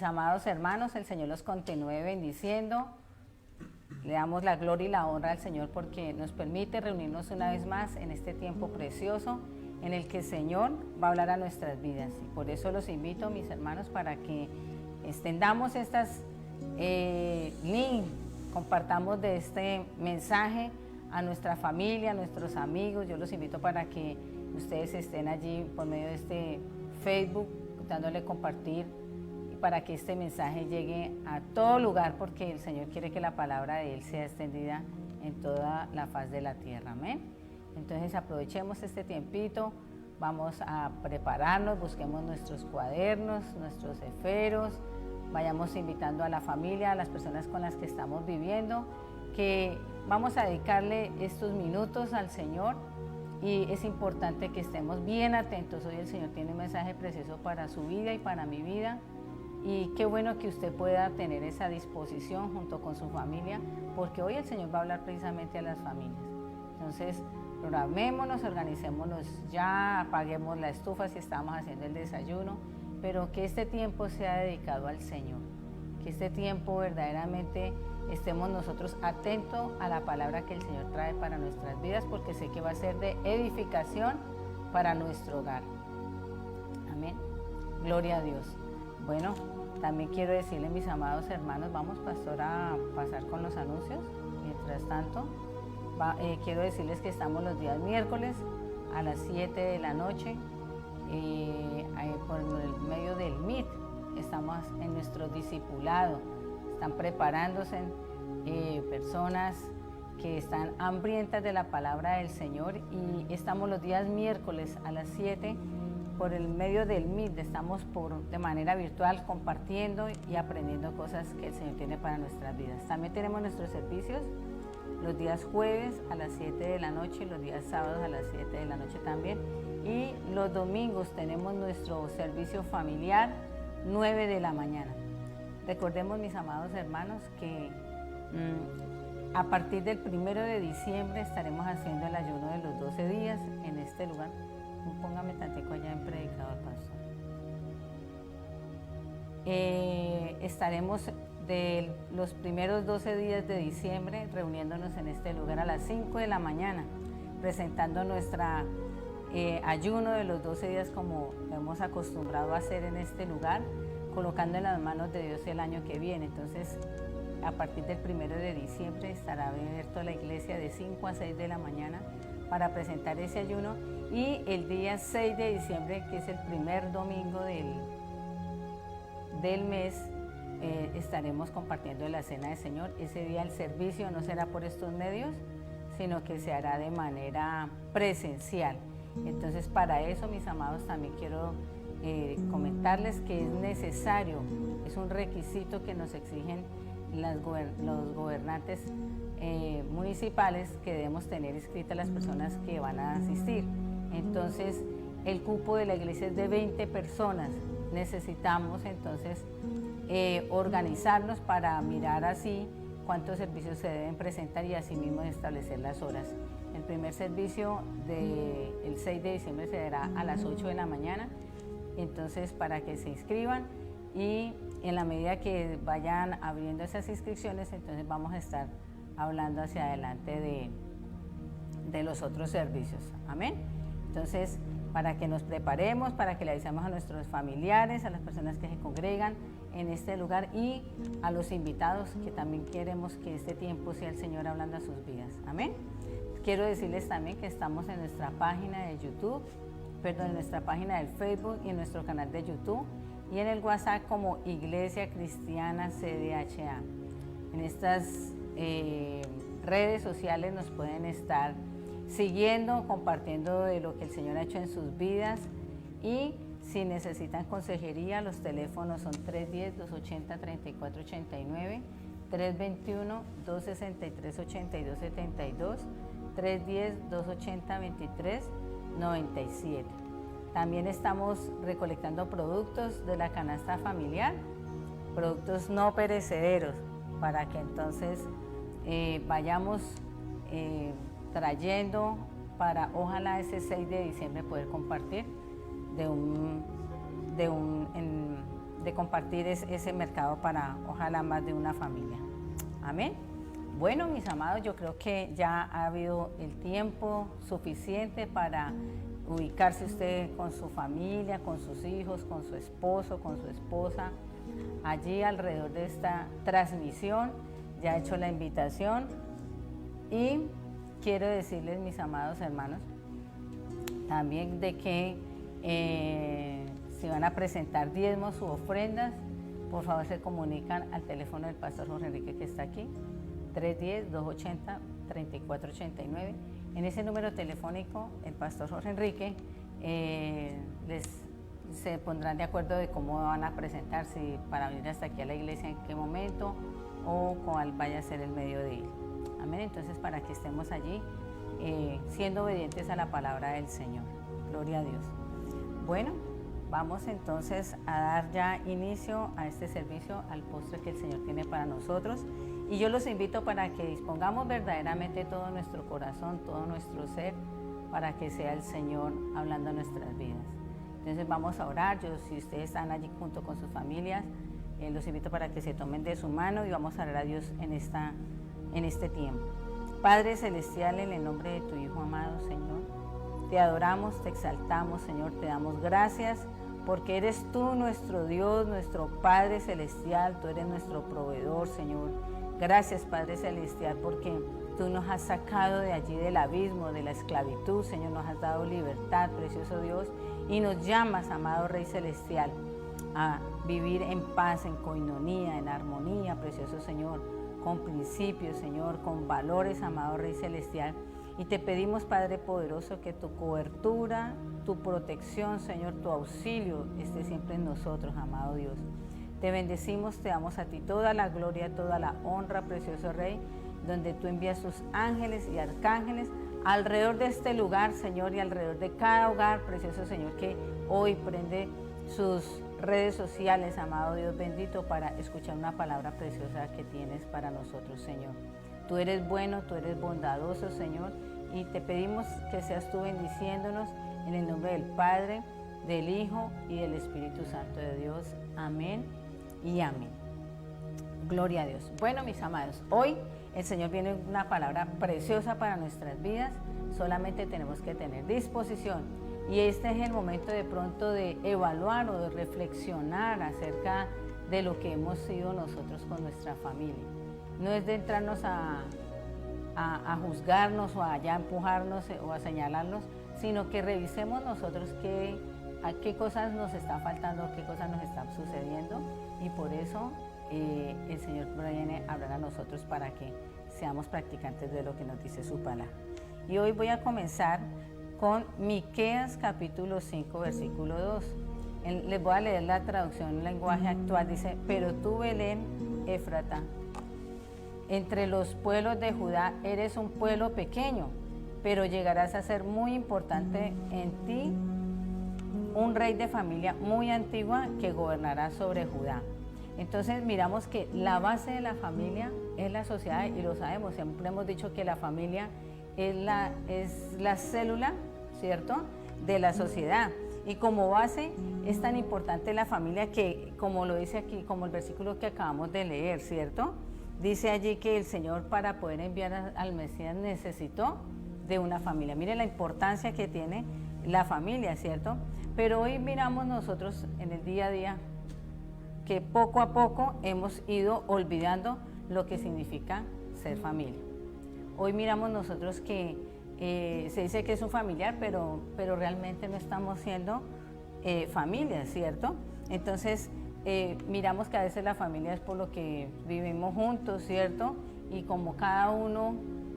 amados hermanos, el Señor los continúe bendiciendo. Le damos la gloria y la honra al Señor porque nos permite reunirnos una vez más en este tiempo precioso en el que el Señor va a hablar a nuestras vidas. Y por eso los invito, mis hermanos, para que extendamos estas links, compartamos de este mensaje a nuestra familia, a nuestros amigos. Yo los invito para que ustedes estén allí por medio de este Facebook, dándole compartir, y para que este mensaje llegue a todo lugar, porque el Señor quiere que la palabra de Él sea extendida en toda la faz de la tierra. Amén. Entonces aprovechemos este tiempito, vamos a prepararnos, busquemos nuestros cuadernos, nuestros esferos, vayamos invitando a la familia, a las personas con las que estamos viviendo, que vamos a dedicarle estos minutos al Señor. Y es importante que estemos bien atentos. Hoy el Señor tiene un mensaje precioso para su vida y para mi vida. Y qué bueno que usted pueda tener esa disposición junto con su familia, porque hoy el Señor va a hablar precisamente a las familias. Entonces, programémonos, organicémonos ya, apaguemos la estufa si estamos haciendo el desayuno, pero que este tiempo sea dedicado al Señor. Que este tiempo verdaderamente estemos nosotros atentos a la palabra que el Señor trae para nuestras vidas, porque sé que va a ser de edificación para nuestro hogar. Amén. Gloria a Dios. Bueno, también quiero decirle, mis amados hermanos, vamos, pastor, a pasar con los anuncios. Mientras tanto, quiero decirles que estamos los días miércoles a las 7 de la noche, por el medio del Meet. Estamos en nuestro discipulado. Están preparándose personas que están hambrientas de la palabra del Señor, y estamos los días miércoles a las 7 por el medio del Meet. Estamos de manera virtual compartiendo y aprendiendo cosas que el Señor tiene para nuestras vidas. También tenemos nuestros servicios los días jueves a las 7 de la noche, los días sábados a las 7 de la noche también, y los domingos tenemos nuestro servicio familiar 9 de la mañana. Recordemos, mis amados hermanos, que a partir del 1 de diciembre estaremos haciendo el ayuno de los 12 días en este lugar. Póngame tantico allá en predicador, pastor. Estaremos de los primeros 12 días de diciembre reuniéndonos en este lugar a las 5 de la mañana, presentando nuestra ayuno de los 12 días como hemos acostumbrado a hacer en este lugar, colocando en las manos de Dios el año que viene. Entonces, a partir del 1 de diciembre estará abierto la iglesia de 5 a 6 de la mañana para presentar ese ayuno, y el día 6 de diciembre, que es el primer domingo del mes, estaremos compartiendo la cena del Señor. Ese día el servicio no será por estos medios, sino que se hará de manera presencial. Entonces, para eso, mis amados, también quiero comentarles que es necesario, es un requisito que nos exigen los gobernantes municipales, que debemos tener inscritas las personas que van a asistir. Entonces, el cupo de la iglesia es de 20 personas. Necesitamos entonces organizarnos para mirar así cuántos servicios se deben presentar y así mismo establecer las horas. El primer servicio del 6 de diciembre se dará a las 8 de la mañana, entonces para que se inscriban, y en la medida que vayan abriendo esas inscripciones, entonces vamos a estar hablando hacia adelante de los otros servicios. Amén. Entonces, para que nos preparemos, para que le avisemos a nuestros familiares, a las personas que se congregan en este lugar, y a los invitados, que también queremos que este tiempo sea el Señor hablando a sus vidas. Amén. Quiero decirles también que estamos en nuestra página de YouTube, en nuestra página del Facebook y en nuestro canal de YouTube, y en el WhatsApp como Iglesia Cristiana CDHA. En estas redes sociales nos pueden estar siguiendo, compartiendo de lo que el Señor ha hecho en sus vidas, y si necesitan consejería, los teléfonos son 310-280-3489, 321-263-8272, 310-280-2397. También estamos recolectando productos de la canasta familiar, productos no perecederos, para que entonces vayamos trayendo para, ojalá, ese 6 de diciembre poder compartir de compartir ese mercado para ojalá más de una familia. Amén. Bueno, mis amados, yo creo que ya ha habido el tiempo suficiente para ubicarse usted con su familia, con sus hijos, con su esposo, con su esposa, allí alrededor de esta transmisión. Ya he hecho la invitación y quiero decirles, mis amados hermanos, también de que si van a presentar diezmos u ofrendas, por favor se comunican al teléfono del pastor Jorge Enrique que está aquí, 310-280-3489. En ese número telefónico, el pastor Jorge Enrique se pondrán de acuerdo de cómo van a presentar, si para venir hasta aquí a la iglesia, en qué momento o cuál vaya a ser el medio de ir. Amén. Entonces, para que estemos allí siendo obedientes a la palabra del Señor. Gloria a Dios. Bueno, vamos entonces a dar ya inicio a este servicio, al postre que el Señor tiene para nosotros. Y yo los invito para que dispongamos verdaderamente todo nuestro corazón, todo nuestro ser, para que sea el Señor hablando en nuestras vidas. Entonces vamos a orar. Si ustedes están allí junto con sus familias, los invito para que se tomen de su mano y vamos a orar a Dios en este tiempo. Padre Celestial, en el nombre de tu Hijo amado, Señor, te adoramos, te exaltamos, Señor, te damos gracias porque eres tú nuestro Dios, nuestro Padre Celestial, tú eres nuestro proveedor, Señor. Gracias, Padre Celestial, porque tú nos has sacado de allí del abismo, de la esclavitud, Señor, nos has dado libertad, precioso Dios, y nos llamas, amado Rey Celestial, a vivir en paz, en coinonía, en armonía, precioso Señor, con principios, Señor, con valores, amado Rey Celestial. Y te pedimos, Padre poderoso, que tu cobertura, tu protección, Señor, tu auxilio esté siempre en nosotros, amado Dios. Te bendecimos, te damos a ti toda la gloria, toda la honra, precioso Rey, donde tú envías tus ángeles y arcángeles alrededor de este lugar, Señor, y alrededor de cada hogar, precioso Señor, que hoy prende sus redes sociales, amado Dios bendito, para escuchar una palabra preciosa que tienes para nosotros, Señor. Tú eres bueno, tú eres bondadoso, Señor, y te pedimos que seas tú bendiciéndonos en el nombre del Padre, del Hijo y del Espíritu Santo de Dios. Amén y amén. Gloria a Dios. Bueno, mis amados, hoy el Señor viene una palabra preciosa para nuestras vidas, solamente tenemos que tener disposición. Y este es el momento de pronto de evaluar o de reflexionar acerca de lo que hemos sido nosotros con nuestra familia. No es de entrarnos a juzgarnos o a ya empujarnos o a señalarnos, sino que revisemos nosotros a qué cosas nos está faltando, qué cosas nos están sucediendo, y por eso el Señor viene a hablar a nosotros para que seamos practicantes de lo que nos dice su palabra. Y hoy voy a comenzar con Miqueas capítulo 5 versículo 2. Les voy a leer la traducción en lenguaje actual. Dice: pero tú, Belén Éfrata, entre los pueblos de Judá eres un pueblo pequeño, pero llegarás a ser muy importante. En ti un rey de familia muy antigua que gobernará sobre Judá. Entonces miramos que la base de la familia es la sociedad, y lo sabemos, siempre hemos dicho que la familia es la célula, ¿cierto?, de la sociedad. Y como base es tan importante la familia que, como lo dice aquí, como el versículo que acabamos de leer, ¿cierto?, dice allí que el Señor, para poder enviar al Mesías, necesitó de una familia. Mire la importancia que tiene la familia, ¿cierto? Pero hoy miramos nosotros en el día a día que poco a poco hemos ido olvidando lo que significa ser familia. Hoy miramos nosotros que se dice que es un familiar, pero realmente no estamos siendo familia, ¿cierto? Entonces miramos que a veces la familia es por lo que vivimos juntos, ¿cierto? Y como cada uno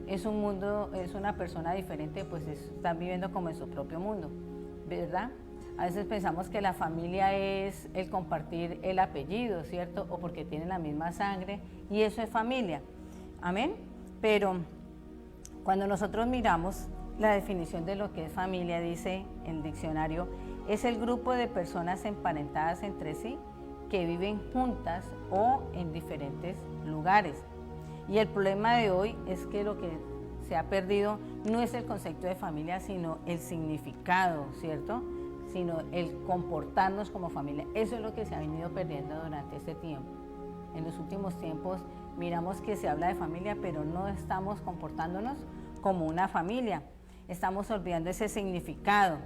es un mundo, es una persona diferente, pues están viviendo como en su propio mundo, ¿verdad? A veces pensamos que la familia es el compartir el apellido, ¿cierto? O porque tienen la misma sangre, y eso es familia. Amén. Pero cuando nosotros miramos la definición de lo que es familia, dice el diccionario, es el grupo de personas emparentadas entre sí que viven juntas o en diferentes lugares. Y el problema de hoy es que lo que se ha perdido no es el concepto de familia, sino el significado, ¿cierto? sino el comportarnos como familia. Eso es lo que se ha venido perdiendo durante este tiempo. En los últimos tiempos miramos que se habla de familia, pero no estamos comportándonos como una familia. Estamos olvidando ese significado.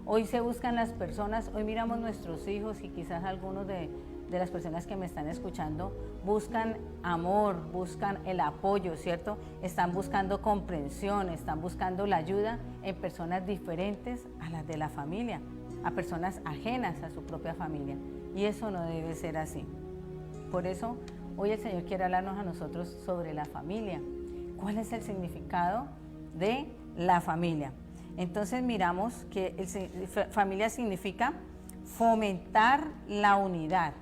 Hoy se buscan las personas, hoy miramos nuestros hijos y quizás algunos de las personas que me están escuchando buscan amor, buscan el apoyo, ¿cierto? Están buscando comprensión, están buscando la ayuda en personas diferentes a las de la familia, a personas ajenas a su propia familia. Y eso no debe ser así. Por eso, hoy el Señor quiere hablarnos a nosotros sobre la familia. ¿Cuál es el significado de la familia? Entonces miramos que familia significa fomentar la unidad.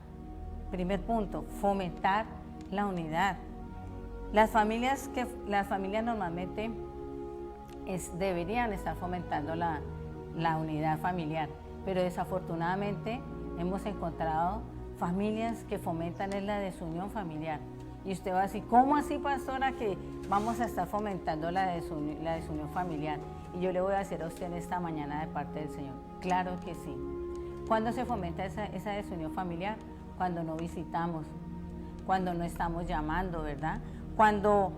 Primer punto, fomentar la unidad. Las familias normalmente deberían estar fomentando la unidad familiar, pero desafortunadamente hemos encontrado familias que fomentan la desunión familiar. Y usted va a decir, ¿cómo así, pastora, que vamos a estar fomentando la desunión familiar? Y yo le voy a decir a usted en esta mañana de parte del Señor, claro que sí. ¿Cuándo se fomenta esa desunión familiar? Cuando no visitamos, cuando no estamos llamando, ¿verdad? Cuando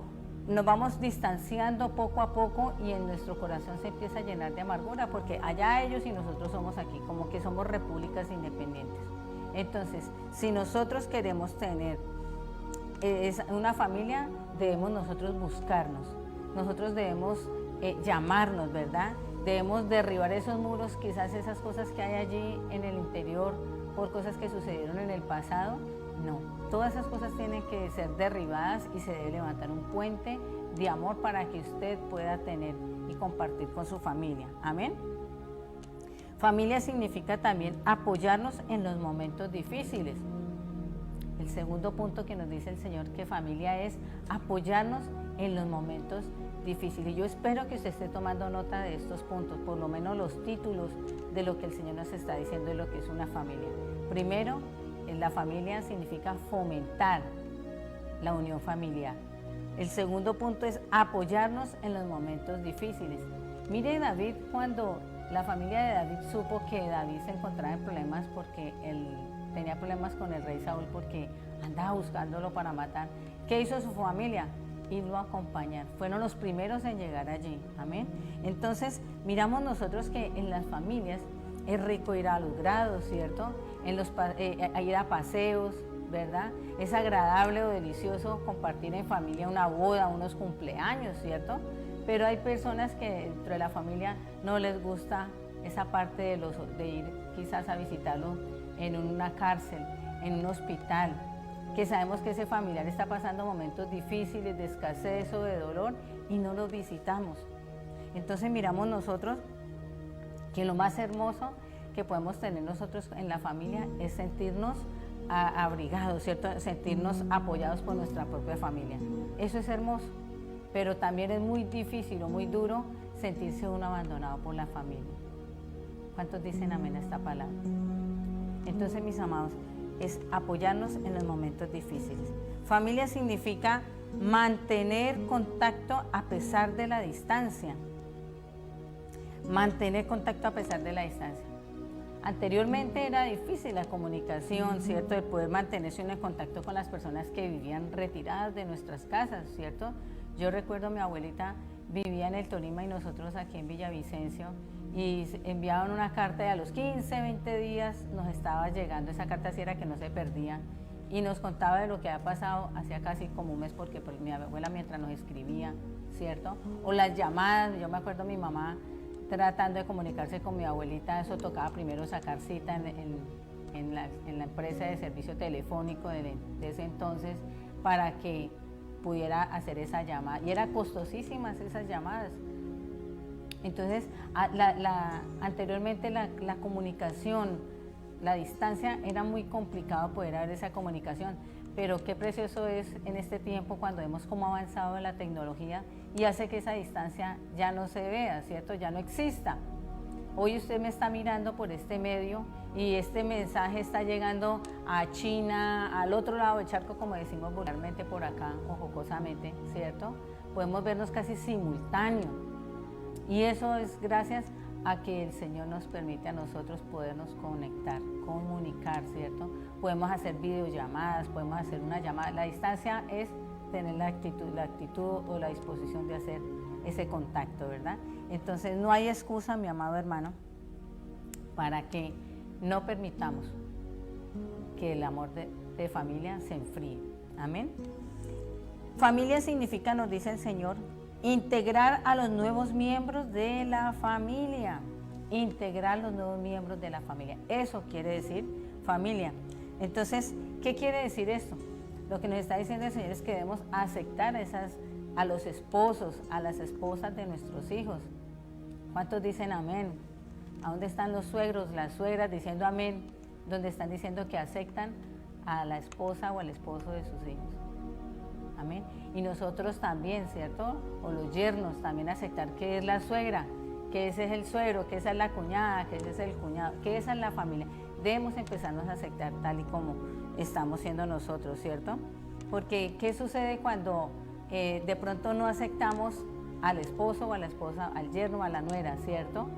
nos vamos distanciando poco a poco y en nuestro corazón se empieza a llenar de amargura, porque allá ellos y nosotros somos aquí, como que somos repúblicas independientes. Entonces, si nosotros queremos tener una familia, debemos nosotros buscarnos, nosotros debemos llamarnos, ¿verdad? Debemos derribar esos muros, quizás esas cosas que hay allí en el interior, por cosas que sucedieron en el pasado. No, todas esas cosas tienen que ser derribadas y se debe levantar un puente de amor para que usted pueda tener y compartir con su familia. Amén. Familia significa también apoyarnos en los momentos difíciles. El segundo punto que nos dice el Señor que familia es apoyarnos en los momentos difíciles. Yo espero que usted esté tomando nota de estos puntos, por lo menos los títulos de lo que el Señor nos está diciendo de lo que es una familia. Primero, la familia significa fomentar la unión familiar. El segundo punto es apoyarnos en los momentos difíciles. Mire David, cuando la familia de David supo que David se encontraba en problemas porque él tenía problemas con el rey Saúl porque andaba buscándolo para matar, ¿qué hizo su familia? Irlo a acompañar. Fueron los primeros en llegar allí. Amén. Entonces, miramos nosotros que en las familias es rico ir a los grados, ¿cierto? Ir a paseos, ¿verdad? Es agradable o delicioso compartir en familia una boda, unos cumpleaños, ¿cierto? Pero hay personas que dentro de la familia no les gusta esa parte de ir quizás a visitarlo en una cárcel, en un hospital, que sabemos que ese familiar está pasando momentos difíciles de escasez o de dolor y no lo visitamos. Entonces miramos nosotros que lo más hermoso que podemos tener nosotros en la familia es sentirnos abrigados, ¿cierto? Sentirnos apoyados por nuestra propia familia. Eso es hermoso, pero también es muy difícil o muy duro sentirse uno abandonado por la familia. ¿Cuántos dicen amén a esta palabra? Entonces, mis amados, es apoyarnos en los momentos difíciles. Familia significa mantener contacto a pesar de la distancia. Mantener contacto a pesar de la distancia. Anteriormente era difícil la comunicación, ¿cierto? El poder mantenerse en contacto con las personas que vivían retiradas de nuestras casas, ¿cierto? Yo recuerdo mi abuelita vivía en el Tolima y nosotros aquí en Villavicencio, y enviaban una carta y a los 15, 20 días nos estaba llegando esa carta, así era que no se perdía, y nos contaba de lo que había pasado hacía casi como un mes, porque pues, mi abuela mientras nos escribía, ¿cierto? O las llamadas, yo me acuerdo mi mamá tratando de comunicarse con mi abuelita, eso tocaba primero sacar cita en la empresa de servicio telefónico de ese entonces para que pudiera hacer esa llamada, y era costosísimas esas llamadas. Entonces, anteriormente la comunicación, la distancia, era muy complicado poder haber esa comunicación, pero qué precioso es en este tiempo cuando vemos cómo ha avanzado la tecnología y hace que esa distancia ya no se vea, ¿cierto? Ya no exista. Hoy usted me está mirando por este medio y este mensaje está llegando a China, al otro lado del charco, como decimos vulgarmente por acá o jocosamente, ¿cierto? Podemos vernos casi simultáneos. Y eso es gracias a que el Señor nos permite a nosotros podernos conectar, comunicar, ¿cierto? Podemos hacer videollamadas, podemos hacer una llamada. La distancia es tener la actitud o la disposición de hacer ese contacto, ¿verdad? Entonces no hay excusa, mi amado hermano, para que no permitamos que el amor de familia se enfríe. Amén. Familia significa, nos dice el Señor, integrar a los nuevos miembros de la familia. Integrar a los nuevos miembros de la familia. Eso quiere decir familia. Entonces, ¿qué quiere decir esto? Lo que nos está diciendo el Señor es que debemos aceptar a los esposos, a las esposas de nuestros hijos. ¿Cuántos dicen amén? ¿A dónde están los suegros, las suegras diciendo amén? Donde están diciendo que aceptan a la esposa o al esposo de sus hijos. Amén. Y nosotros también, ¿cierto? O los yernos también aceptar que es la suegra, que ese es el suegro, que esa es la cuñada, que ese es el cuñado, que esa es la familia. Debemos empezarnos a aceptar tal y como estamos siendo nosotros, ¿cierto? Porque ¿qué sucede cuando de pronto no aceptamos al esposo o a la esposa, al yerno o a la nuera, ¿cierto?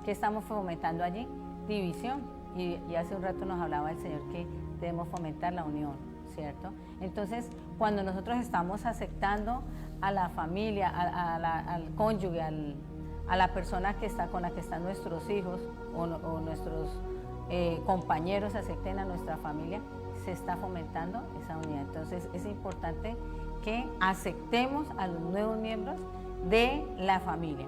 ¿Qué estamos fomentando allí? División. Y hace un rato nos hablaba el Señor que debemos fomentar la unión, ¿cierto? Entonces, cuando nosotros estamos aceptando a la familia, al cónyuge, a la persona que está con la que están nuestros hijos o nuestros compañeros acepten a nuestra familia, se está fomentando esa unidad. Entonces, es importante que aceptemos a los nuevos miembros de la familia.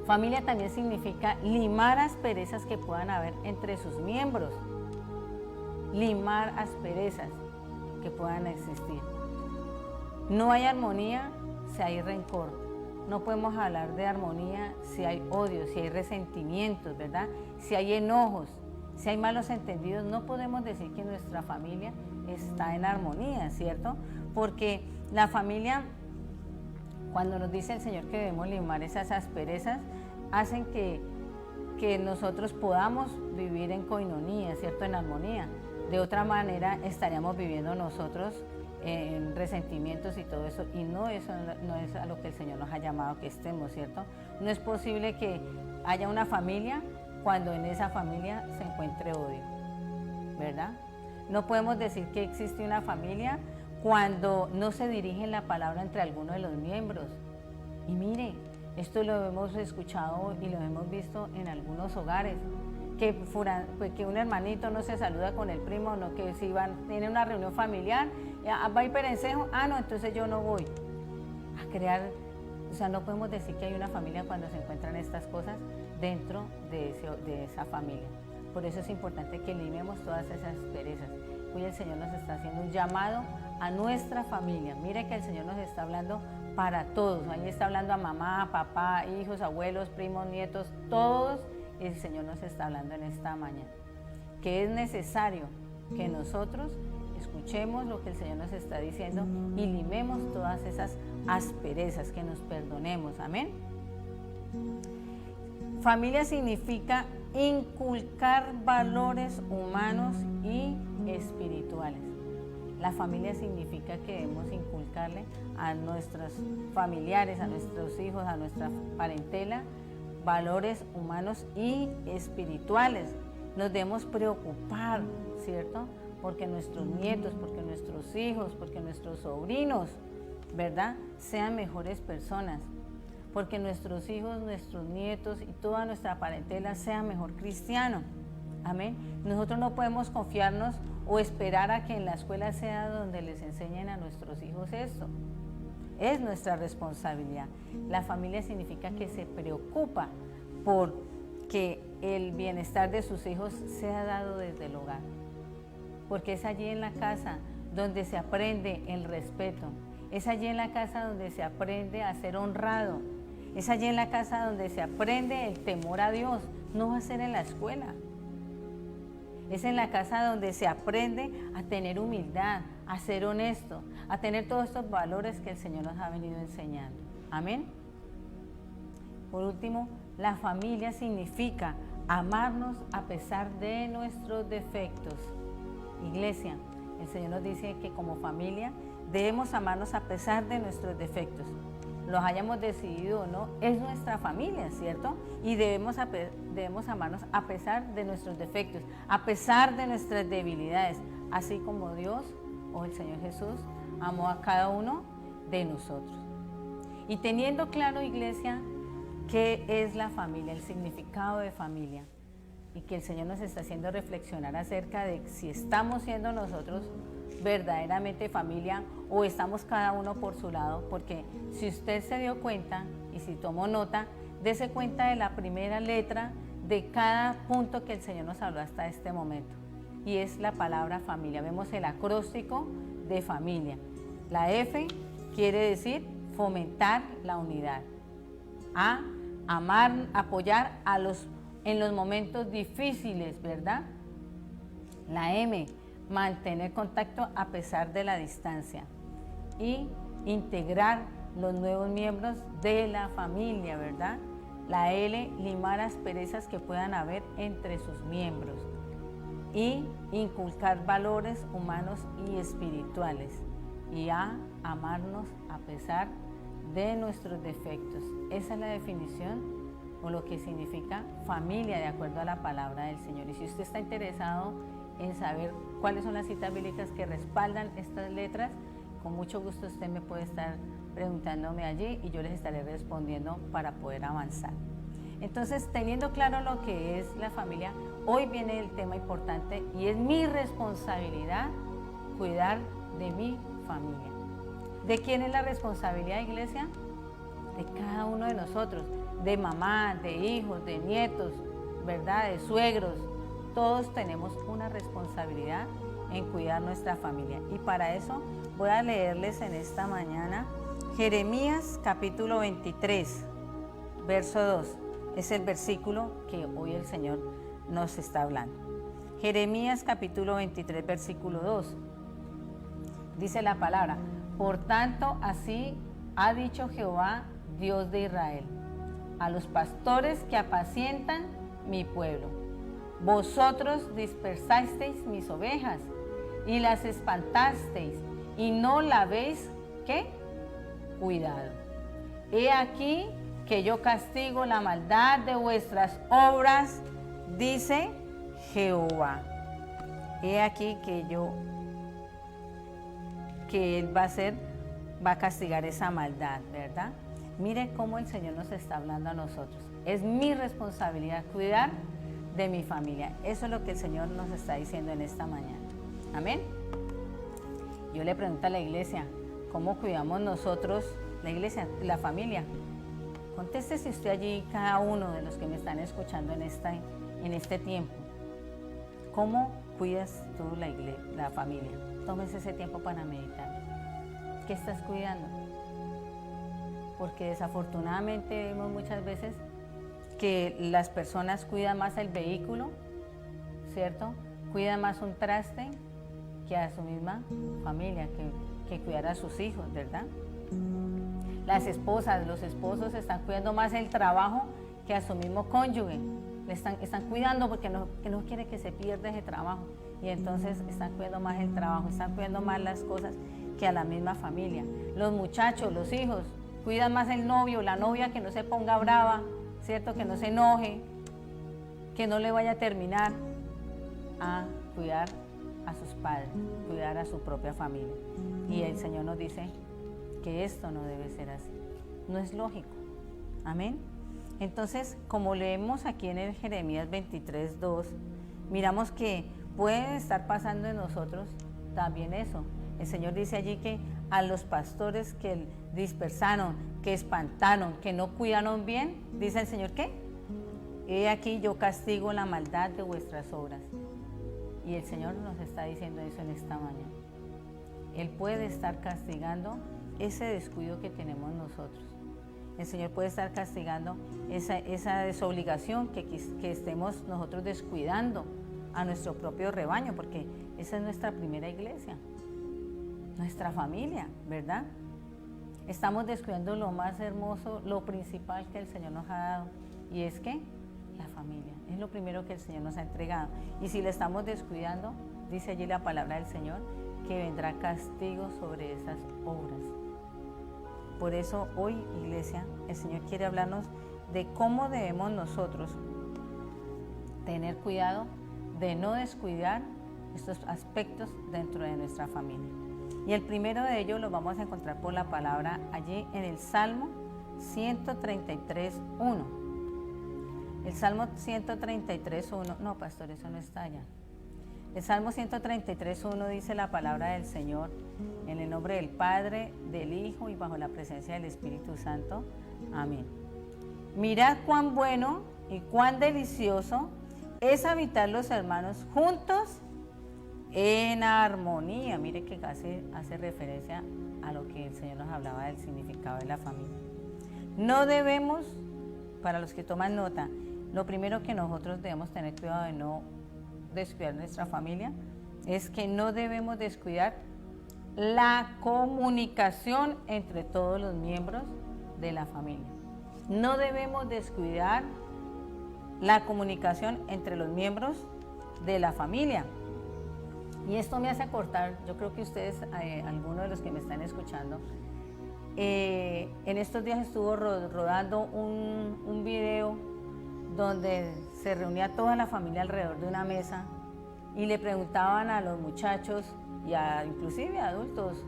Familia también significa limar asperezas que puedan haber entre sus miembros. Limar asperezas que puedan existir. No hay armonía si hay rencor. No podemos hablar de armonía si hay odio, si hay resentimientos, ¿verdad? Si hay enojos, si hay malos entendidos. No podemos decir que nuestra familia está en armonía, ¿cierto? Porque la familia, cuando nos dice el Señor que debemos limar esas asperezas, hacen que nosotros podamos vivir en coinonía, ¿cierto? En armonía. De otra manera estaríamos viviendo nosotros en resentimientos y todo eso, y eso no es a lo que el Señor nos ha llamado que estemos, ¿cierto? No es posible que haya una familia cuando en esa familia se encuentre odio, ¿verdad? No podemos decir que existe una familia cuando no se dirige la palabra entre algunos de los miembros. Y mire, esto lo hemos escuchado y lo hemos visto en algunos hogares, que un hermanito no se saluda con el primo, no, que si tiene una reunión familiar, va a ir perencejo, no, entonces yo no voy. A crear, o sea, no podemos decir que hay una familia cuando se encuentran estas cosas dentro de esa familia. Por eso es importante que limemos todas esas perezas. Hoy el Señor nos está haciendo un llamado a nuestra familia. Mire que el Señor nos está hablando para todos. Ahí está hablando a mamá, papá, hijos, abuelos, primos, nietos, todos. El Señor nos está hablando en esta mañana. Que es necesario que nosotros escuchemos lo que el Señor nos está diciendo y limemos todas esas asperezas, que nos perdonemos. Amén. Familia significa inculcar valores humanos y espirituales. La familia significa que debemos inculcarle a nuestros familiares, a nuestros hijos, a nuestra parentela, valores humanos y espirituales. Nos debemos preocupar, ¿cierto? Porque nuestros nietos, porque nuestros hijos, porque nuestros sobrinos, ¿verdad?, sean mejores personas. Porque nuestros hijos, nuestros nietos y toda nuestra parentela sean mejor cristianos. Amén. Nosotros no podemos confiarnos o esperar a que en la escuela sea donde les enseñen a nuestros hijos esto. Es nuestra responsabilidad. La familia significa que se preocupa por que el bienestar de sus hijos sea dado desde el hogar. Porque es allí en la casa donde se aprende el respeto. Es allí en la casa donde se aprende a ser honrado. Es allí en la casa donde se aprende el temor a Dios. No va a ser en la escuela. Es en la casa donde se aprende a tener humildad, a ser honesto, a tener todos estos valores que el Señor nos ha venido enseñando. Amén. Por último, la familia significa amarnos a pesar de nuestros defectos. Iglesia, el Señor nos dice que como familia debemos amarnos a pesar de nuestros defectos. los hayamos decidido o no, es nuestra familia, ¿cierto? Y debemos amarnos a pesar de nuestros defectos, a pesar de nuestras debilidades, así como Dios o el Señor Jesús amó a cada uno de nosotros. Y teniendo claro, iglesia, qué es la familia, el significado de familia, y que el Señor nos está haciendo reflexionar acerca de si estamos siendo nosotros verdaderamente familia o estamos cada uno por su lado, porque si usted se dio cuenta y si tomó nota, dése cuenta de la primera letra de cada punto que el Señor nos habló hasta este momento, y es la palabra familia. Vemos el acróstico de familia. La F quiere decir fomentar la unidad. A, amar, apoyar en los momentos difíciles, ¿verdad? La M, mantener contacto a pesar de la distancia. Y integrar los nuevos miembros de la familia, ¿verdad? La L, limar asperezas que puedan haber entre sus miembros. Y inculcar valores humanos y espirituales. Y A, amarnos a pesar de nuestros defectos. Esa es la definición o lo que significa familia de acuerdo a la palabra del Señor. Y si usted está interesado en saber cuáles son las citas bíblicas que respaldan estas letras, con mucho gusto usted me puede estar preguntándome allí y yo les estaré respondiendo para poder avanzar. Entonces, teniendo claro lo que es la familia, hoy viene el tema importante y es mi responsabilidad cuidar de mi familia. ¿De quién es la responsabilidad, iglesia? De cada uno de nosotros, de mamá, de hijos, de nietos, ¿verdad? De suegros. Todos tenemos una responsabilidad en cuidar nuestra familia. Y para eso voy a leerles en esta mañana Jeremías capítulo 23, verso 2. Es el versículo que hoy el Señor nos está hablando. Jeremías capítulo 23, versículo 2. Dice la palabra: por tanto, así ha dicho Jehová, Dios de Israel, a los pastores que apacientan mi pueblo. Vosotros dispersasteis mis ovejas y las espantasteis, y no la habéis, ¿qué? Cuidado. He aquí que yo castigo la maldad de vuestras obras, dice Jehová. He aquí que Él va a castigar esa maldad, ¿verdad? Mire cómo el Señor nos está hablando a nosotros. Es mi responsabilidad cuidar de mi familia. Eso es lo que el Señor nos está diciendo en esta mañana. Amén. Yo le pregunto a la iglesia, ¿cómo cuidamos nosotros, la iglesia, la familia? Conteste si usted allí, cada uno de los que me están escuchando en este tiempo. ¿Cómo cuidas tú la familia? Tómese ese tiempo para meditar. ¿Qué estás cuidando? Porque desafortunadamente vemos muchas veces que las personas cuidan más el vehículo, ¿cierto? Cuidan más un traste que a su misma familia, que cuidar a sus hijos, ¿verdad? Las esposas, los esposos están cuidando más el trabajo que a su mismo cónyuge. Están cuidando porque no quiere que se pierda ese trabajo. Y entonces están cuidando más el trabajo, están cuidando más las cosas que a la misma familia. Los muchachos, los hijos, cuidan más el novio, la novia, que no se ponga brava, ¿cierto? Que no se enoje, que no le vaya a terminar, a cuidar a sus padres, cuidar a su propia familia. Y el Señor nos dice que esto no debe ser así. No es lógico. Amén. Entonces, como leemos aquí en el Jeremías 23, 2, miramos que puede estar pasando en nosotros también eso. El Señor dice allí que a los pastores que dispersaron, que espantaron, que no cuidaron bien, dice el Señor, ¿qué? He aquí yo castigo la maldad de vuestras obras. Y el Señor nos está diciendo eso en esta mañana. Él puede estar castigando ese descuido que tenemos nosotros. El Señor puede estar castigando esa desobligación que estemos nosotros descuidando a nuestro propio rebaño, porque esa es nuestra primera iglesia, nuestra familia, ¿verdad? Estamos descuidando lo más hermoso, lo principal que el Señor nos ha dado, y es que la familia es lo primero que el Señor nos ha entregado. Y si le estamos descuidando, dice allí la palabra del Señor, que vendrá castigo sobre esas obras. por eso hoy, iglesia, el Señor quiere hablarnos de cómo debemos nosotros tener cuidado de no descuidar estos aspectos dentro de nuestra familia. Y el primero de ellos lo vamos a encontrar por la palabra allí en el Salmo 133.1. El Salmo 133.1, no, pastor, eso no está allá. El Salmo 133.1 dice la palabra del Señor, en el nombre del Padre, del Hijo y bajo la presencia del Espíritu Santo. Amén. Mirad cuán bueno y cuán delicioso es habitar los hermanos juntos en armonía. Mire que hace referencia a lo que el Señor nos hablaba del significado de la familia. No debemos, para los que toman nota, lo primero que nosotros debemos tener cuidado de no descuidar nuestra familia es que no debemos descuidar la comunicación entre todos los miembros de la familia. No debemos descuidar la comunicación entre los miembros de la familia. Y esto me hace acordar, yo creo que ustedes, algunos de los que me están escuchando, en estos días estuvo rodando un video donde se reunía toda la familia alrededor de una mesa y le preguntaban a los muchachos y inclusive a adultos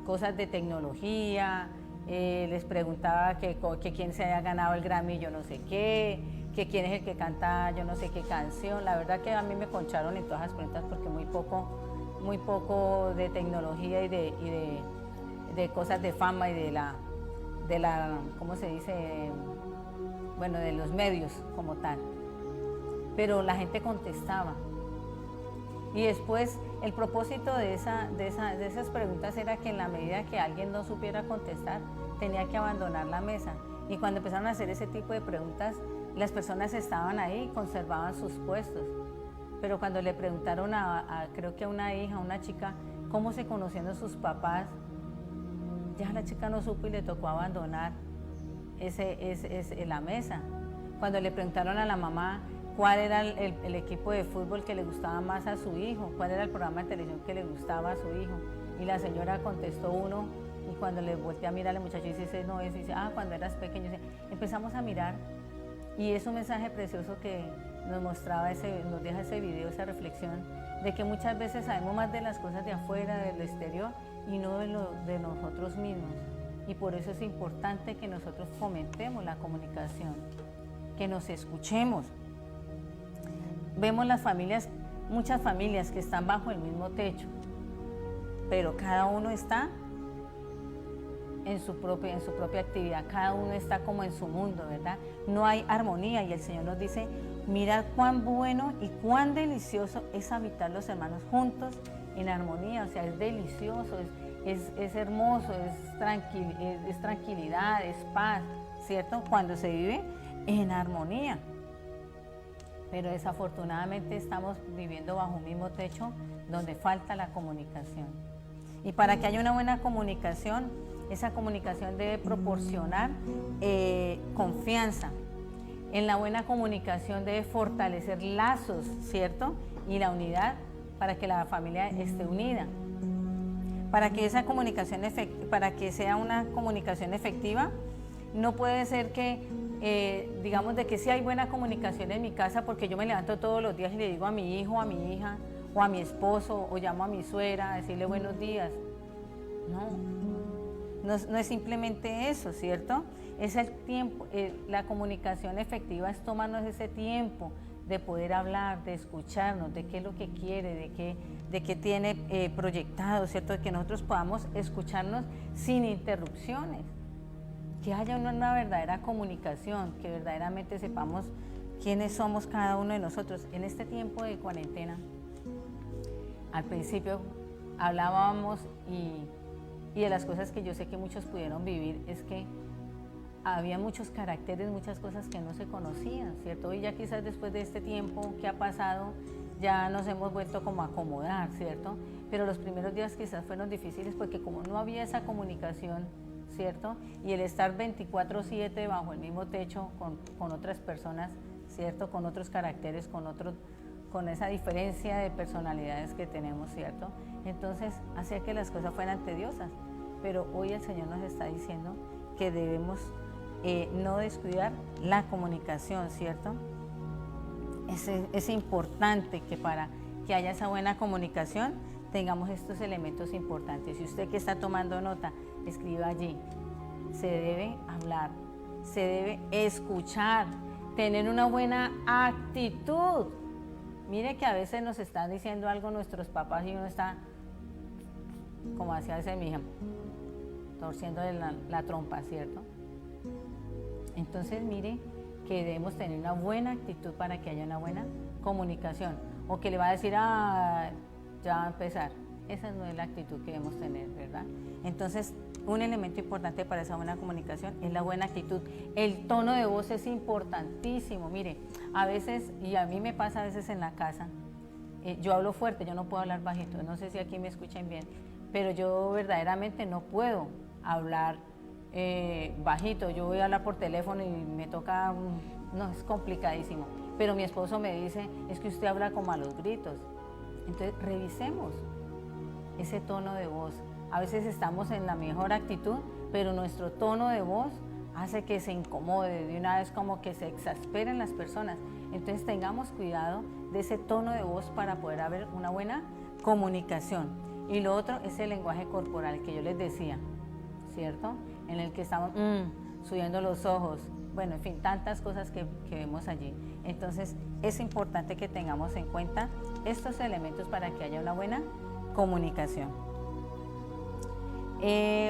cosas de tecnología, les preguntaba que quién se haya ganado el Grammy, yo no sé qué, que quién es el que canta yo no sé qué canción. La verdad que a mí me concharon en todas las preguntas porque muy poco de tecnología y de cosas de fama y de la ¿cómo se dice? Bueno, de los medios como tal. Pero la gente contestaba. Y después el propósito de esas preguntas era que en la medida que alguien no supiera contestar, tenía que abandonar la mesa. Y cuando empezaron a hacer ese tipo de preguntas, las personas estaban ahí y conservaban sus puestos. Pero cuando le preguntaron creo que a una hija, a una chica, cómo se conocían sus papás, ya la chica no supo y le tocó abandonar la mesa. Cuando le preguntaron a la mamá cuál era el equipo de fútbol que le gustaba más a su hijo, cuál era el programa de televisión que le gustaba a su hijo, y la señora contestó uno, y cuando le volteé a mirar al muchacho y dice, no, es, dice, cuando eras pequeño, empezamos a mirar, y es un mensaje precioso que nos mostraba nos deja ese video, esa reflexión, de que muchas veces sabemos más de las cosas de afuera, del exterior, y no de nosotros mismos. Y por eso es importante que nosotros fomentemos la comunicación, que nos escuchemos. Vemos muchas familias que están bajo el mismo techo, pero cada uno está en su propia actividad, cada uno está como en su mundo, ¿verdad? No hay armonía y el Señor nos dice, mirad cuán bueno y cuán delicioso es habitar los hermanos juntos en armonía, o sea, es delicioso, es hermoso, es tranquilidad, es paz, ¿cierto? Cuando se vive en armonía. Pero desafortunadamente estamos viviendo bajo un mismo techo donde falta la comunicación. Y para que haya una buena comunicación, esa comunicación debe proporcionar confianza. En la buena comunicación debe fortalecer lazos, ¿cierto? Y la unidad para que la familia esté unida. Para que esa comunicación para que sea una comunicación efectiva, no puede ser que, digamos, de que sí hay buena comunicación en mi casa porque yo me levanto todos los días y le digo a mi hijo, a mi hija, o a mi esposo, o llamo a mi suegra a decirle buenos días. No es simplemente eso, ¿cierto? Es el tiempo, la comunicación efectiva es tomarnos ese tiempo de poder hablar, de escucharnos, de qué es lo que quiere, de qué tiene proyectado, ¿cierto? De que nosotros podamos escucharnos sin interrupciones, que haya una verdadera comunicación, que verdaderamente sepamos quiénes somos cada uno de nosotros. En este tiempo de cuarentena, al principio hablábamos y de las cosas que yo sé que muchos pudieron vivir es que había muchos caracteres, muchas cosas que no se conocían, ¿cierto? Y ya quizás después de este tiempo que ha pasado, ya nos hemos vuelto como a acomodar, ¿cierto? Pero los primeros días quizás fueron difíciles porque como no había esa comunicación, ¿cierto? Y el estar 24/7 bajo el mismo techo con otras personas, ¿cierto? Con otros caracteres, con esa diferencia de personalidades que tenemos, ¿cierto? Entonces hacía que las cosas fueran tediosas. pero hoy el Señor nos está diciendo que debemos no descuidar la comunicación, ¿cierto? Es importante que para que haya esa buena comunicación tengamos estos elementos importantes. Si usted que está tomando nota, escriba allí. Se debe hablar, se debe escuchar, tener una buena actitud. Mire que a veces nos están diciendo algo nuestros papás y uno está, como hacía a veces mi hija, torciendo la trompa, ¿cierto? Entonces mire que debemos tener una buena actitud para que haya una buena comunicación. O que le va a decir, ya va a empezar. Esa no es la actitud que debemos tener, ¿verdad? Entonces, un elemento importante para esa buena comunicación es la buena actitud. El tono de voz es importantísimo. Mire, a veces, y a mí me pasa a veces en la casa, yo hablo fuerte, yo no puedo hablar bajito. No sé si aquí me escuchan bien, pero yo verdaderamente no puedo hablar bajito. Yo voy a hablar por teléfono y me toca, no, es complicadísimo. Pero mi esposo me dice, es que usted habla como a los gritos. Entonces, revisemos ese tono de voz. A veces estamos en la mejor actitud, pero nuestro tono de voz hace que se incomode, de una vez como que se exasperen las personas. Entonces tengamos cuidado de ese tono de voz para poder haber una buena comunicación. Y lo otro es el lenguaje corporal que yo les decía, ¿cierto? En el que estamos subiendo los ojos, bueno, en fin, tantas cosas que vemos allí. Entonces es importante que tengamos en cuenta estos elementos para que haya una buena comunicación.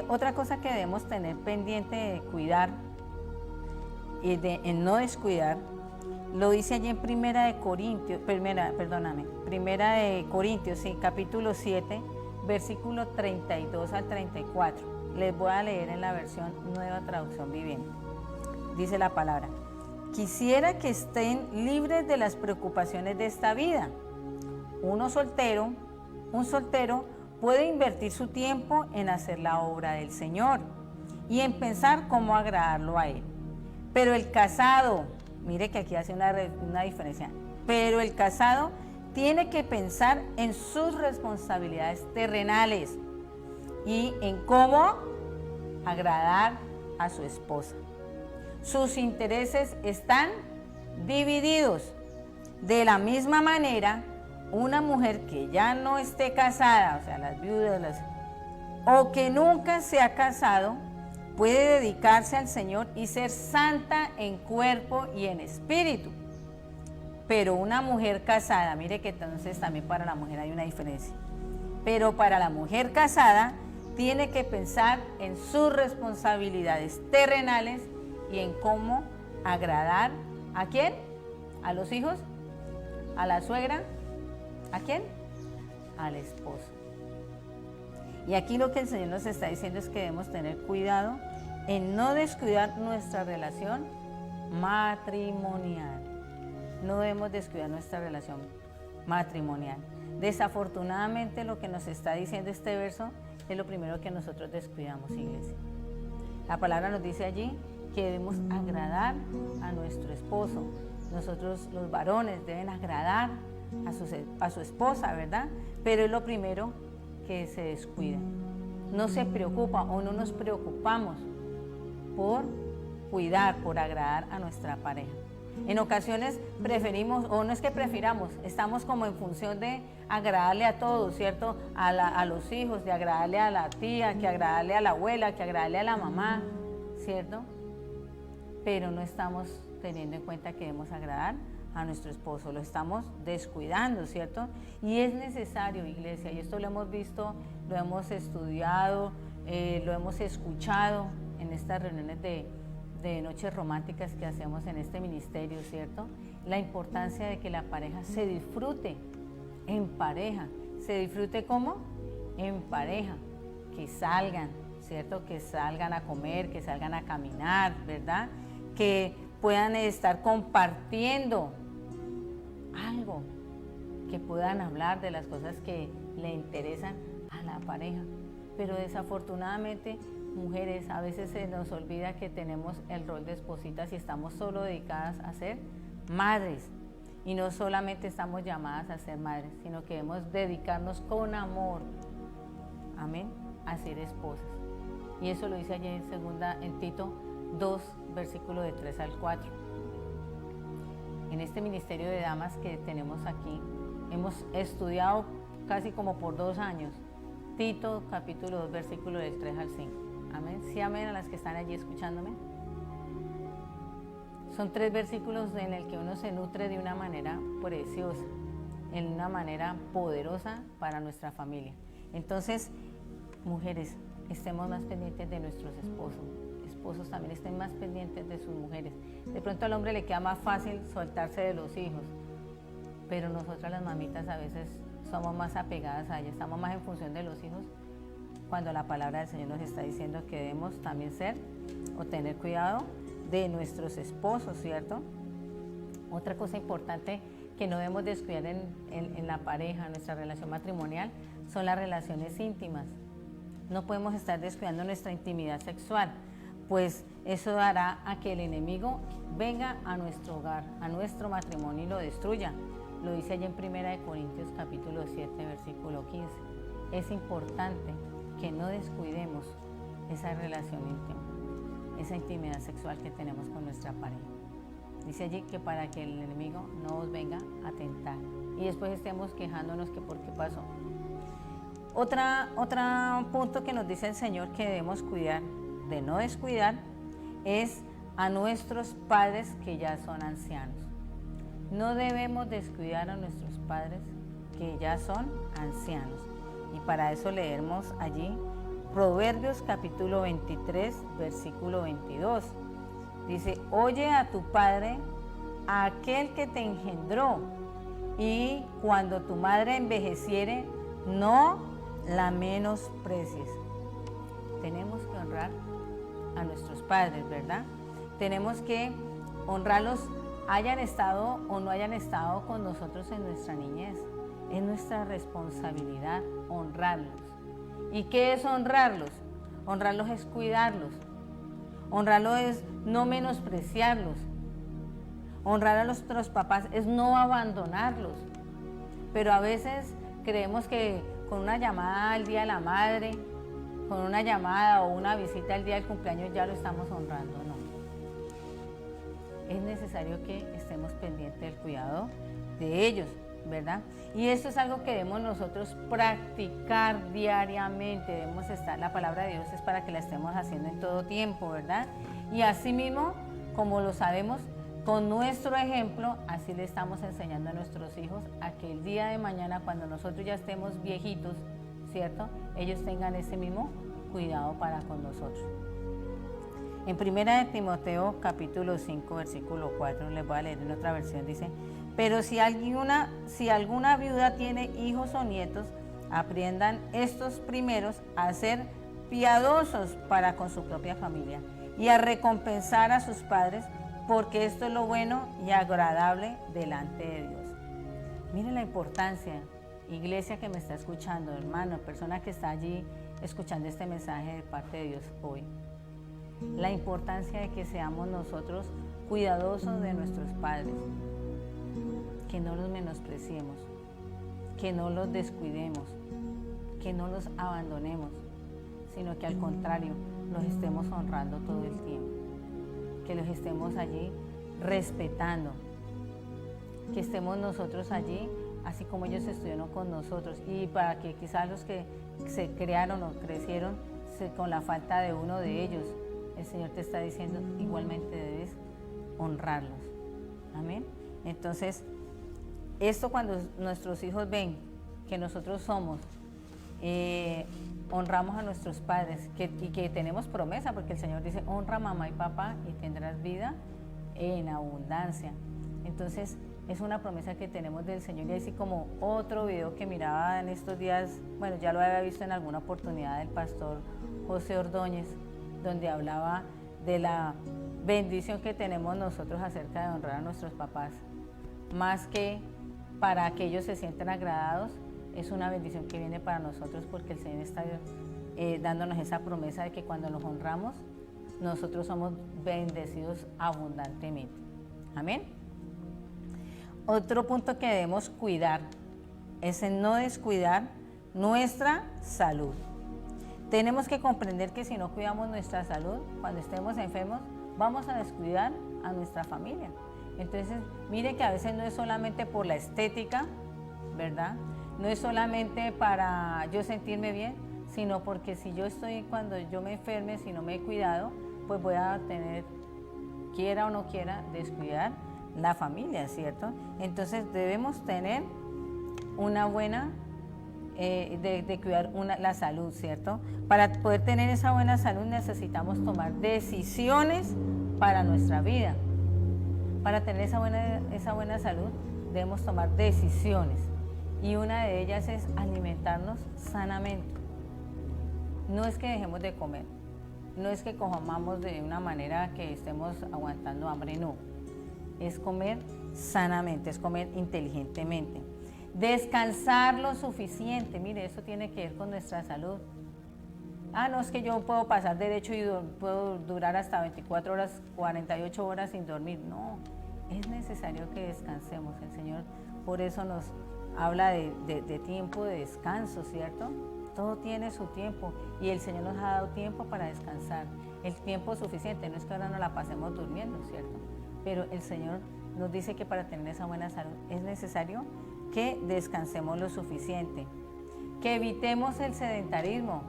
Otra cosa que debemos tener pendiente de cuidar y de no descuidar, lo dice allí en Primera de Corintios, sí, capítulo 7, versículo 32 al 34. Les voy a leer en la versión Nueva Traducción Viviente. Dice la palabra: quisiera que estén libres de las preocupaciones de esta vida. Un soltero puede invertir su tiempo en hacer la obra del Señor y en pensar cómo agradarlo a Él. Pero el casado, mire que aquí hace una diferencia, pero el casado tiene que pensar en sus responsabilidades terrenales y en cómo agradar a su esposa. Sus intereses están divididos. De la misma manera, una mujer que ya no esté casada, o sea, las viudas, o que nunca se ha casado, puede dedicarse al Señor y ser santa en cuerpo y en espíritu. Pero una mujer casada, mire que entonces también para la mujer hay una diferencia. Pero para la mujer casada tiene que pensar en sus responsabilidades terrenales y en cómo agradar ¿a quién? ¿A los hijos? ¿A la suegra? ¿A quién? Al esposo. Y aquí lo que el Señor nos está diciendo es que debemos tener cuidado en no descuidar nuestra relación matrimonial. No debemos descuidar nuestra relación matrimonial. Desafortunadamente lo que nos está diciendo este verso es lo primero que nosotros descuidamos, iglesia. La palabra nos dice allí que debemos agradar a nuestro esposo. Nosotros los varones deben agradar a su esposa, ¿verdad? Pero es lo primero que se descuida. No se preocupa o no nos preocupamos por cuidar, por agradar a nuestra pareja. En ocasiones preferimos, o no es que prefiramos, estamos como en función de agradarle a todos, ¿cierto? A los hijos, de agradarle a la tía, que agradarle a la abuela, que agradarle a la mamá, ¿cierto? Pero no estamos teniendo en cuenta que debemos agradar a nuestro esposo, lo estamos descuidando, ¿cierto? Y es necesario, iglesia, y esto lo hemos visto, lo hemos estudiado, lo hemos escuchado en estas reuniones de noches románticas que hacemos en este ministerio, ¿cierto? La importancia de que la pareja se disfrute en pareja. ¿Se disfrute cómo? En pareja. Que salgan, ¿cierto? Que salgan a comer, que salgan a caminar, ¿verdad? Que puedan estar compartiendo algo, que puedan hablar de las cosas que le interesan a la pareja. Pero desafortunadamente, mujeres, a veces se nos olvida que tenemos el rol de espositas y estamos solo dedicadas a ser madres. Y no solamente estamos llamadas a ser madres, sino que debemos dedicarnos con amor, amén, a ser esposas. Y eso lo dice allí en Tito 2, versículo de 3 al 4. En este ministerio de damas que tenemos aquí, hemos estudiado casi como por 2 años, Tito capítulo 2, versículo del 3 al 5. Amén. Sí, amén a las que están allí escuchándome. Son 3 versículos en el que uno se nutre de una manera preciosa, en una manera poderosa para nuestra familia. Entonces, mujeres, estemos más pendientes de nuestros esposos. Esposos también estén más pendientes de sus mujeres. De pronto al hombre le queda más fácil soltarse de los hijos, pero nosotras las mamitas a veces somos más apegadas a ellas, estamos más en función de los hijos, cuando la palabra del Señor nos está diciendo que debemos también ser o tener cuidado de nuestros esposos, ¿cierto? Otra cosa importante que no debemos descuidar en la pareja, en nuestra relación matrimonial, son las relaciones íntimas. No podemos estar descuidando nuestra intimidad sexual, pues eso hará a que el enemigo venga a nuestro hogar, a nuestro matrimonio y lo destruya. Lo dice allí en 1 Corintios capítulo 7, versículo 15. Es importante que no descuidemos esa relación íntima, esa intimidad sexual que tenemos con nuestra pareja. Dice allí que para que el enemigo no os venga a tentar y después estemos quejándonos que por qué pasó. Otro punto que nos dice el Señor que debemos cuidar, de no descuidar, es a nuestros padres que ya son ancianos. No debemos descuidar a nuestros padres que ya son ancianos. Y para eso leemos allí Proverbios capítulo 23, versículo 22. Dice, oye a tu padre, a aquel que te engendró, y cuando tu madre envejeciere, no la menosprecies. Tenemos que honrar a nuestros padres, ¿verdad? Tenemos que honrarlos, hayan estado o no hayan estado con nosotros en nuestra niñez. Es nuestra responsabilidad honrarlos. ¿Y qué es honrarlos? Honrarlos es cuidarlos. Honrarlos es no menospreciarlos. Honrar a nuestros papás es no abandonarlos. Pero a veces creemos que con una llamada al Día de la Madre, con una llamada o una visita al día del cumpleaños ya lo estamos honrando, no. Es necesario que estemos pendientes del cuidado de ellos, ¿verdad? Y esto es algo que debemos nosotros practicar diariamente, debemos estar, la palabra de Dios es para que la estemos haciendo en todo tiempo, ¿verdad? Y así mismo, como lo sabemos, con nuestro ejemplo, así le estamos enseñando a nuestros hijos a que el día de mañana, cuando nosotros ya estemos viejitos, ¿cierto? Ellos tengan ese mismo cuidado para con nosotros. En 1 Timoteo capítulo 5, versículo 4, les voy a leer en otra versión, dice, pero si alguna viuda tiene hijos o nietos, aprendan estos primeros a ser piadosos para con su propia familia y a recompensar a sus padres, porque esto es lo bueno y agradable delante de Dios. Miren la importancia, iglesia que me está escuchando, hermano, persona que está allí escuchando este mensaje de parte de Dios hoy. La importancia de que seamos nosotros cuidadosos de nuestros padres, que no los menospreciemos, que no los descuidemos, que no los abandonemos, sino que al contrario, los estemos honrando todo el tiempo, que los estemos allí respetando, que estemos nosotros allí, así como ellos estuvieron con nosotros, y para que quizás los que se crearon o crecieron con la falta de uno de ellos, el Señor te está diciendo, igualmente debes honrarlos. Amén. Entonces, esto cuando nuestros hijos ven que nosotros honramos a nuestros padres y que tenemos promesa, porque el Señor dice, honra a mamá y papá y tendrás vida en abundancia. Entonces, es una promesa que tenemos del Señor. Y así como otro video que miraba en estos días, bueno, ya lo había visto en alguna oportunidad del pastor José Ordóñez, donde hablaba de la bendición que tenemos nosotros acerca de honrar a nuestros papás. Más que para que ellos se sientan agradados, es una bendición que viene para nosotros, porque el Señor está dándonos esa promesa de que cuando los honramos, nosotros somos bendecidos abundantemente. Amén. Otro punto que debemos cuidar es en no descuidar nuestra salud. Tenemos que comprender que si no cuidamos nuestra salud, cuando estemos enfermos, vamos a descuidar a nuestra familia. Entonces, mire que a veces no es solamente por la estética, ¿verdad? No es solamente para yo sentirme bien, sino porque si yo estoy, cuando yo me enferme, si no me he cuidado, pues voy a tener, quiera o no quiera, descuidar la familia, ¿cierto? Entonces debemos tener una buena, de cuidar la salud, ¿cierto? Para poder tener esa buena salud necesitamos tomar decisiones para nuestra vida. Para tener esa buena salud debemos tomar decisiones y una de ellas es alimentarnos sanamente. No es que dejemos de comer, no es que comamos de una manera que estemos aguantando hambre, no. Es comer sanamente, es comer inteligentemente. Descansar lo suficiente, mire, eso tiene que ver con nuestra salud. No es que yo puedo pasar derecho y puedo durar hasta 24 horas, 48 horas sin dormir. No, es necesario que descansemos. El Señor por eso nos habla de tiempo de descanso, ¿cierto? Todo tiene su tiempo y el Señor nos ha dado tiempo para descansar. El tiempo suficiente, no es que ahora nos la pasemos durmiendo, ¿cierto? Pero el Señor nos dice que para tener esa buena salud es necesario que descansemos lo suficiente, que evitemos el sedentarismo.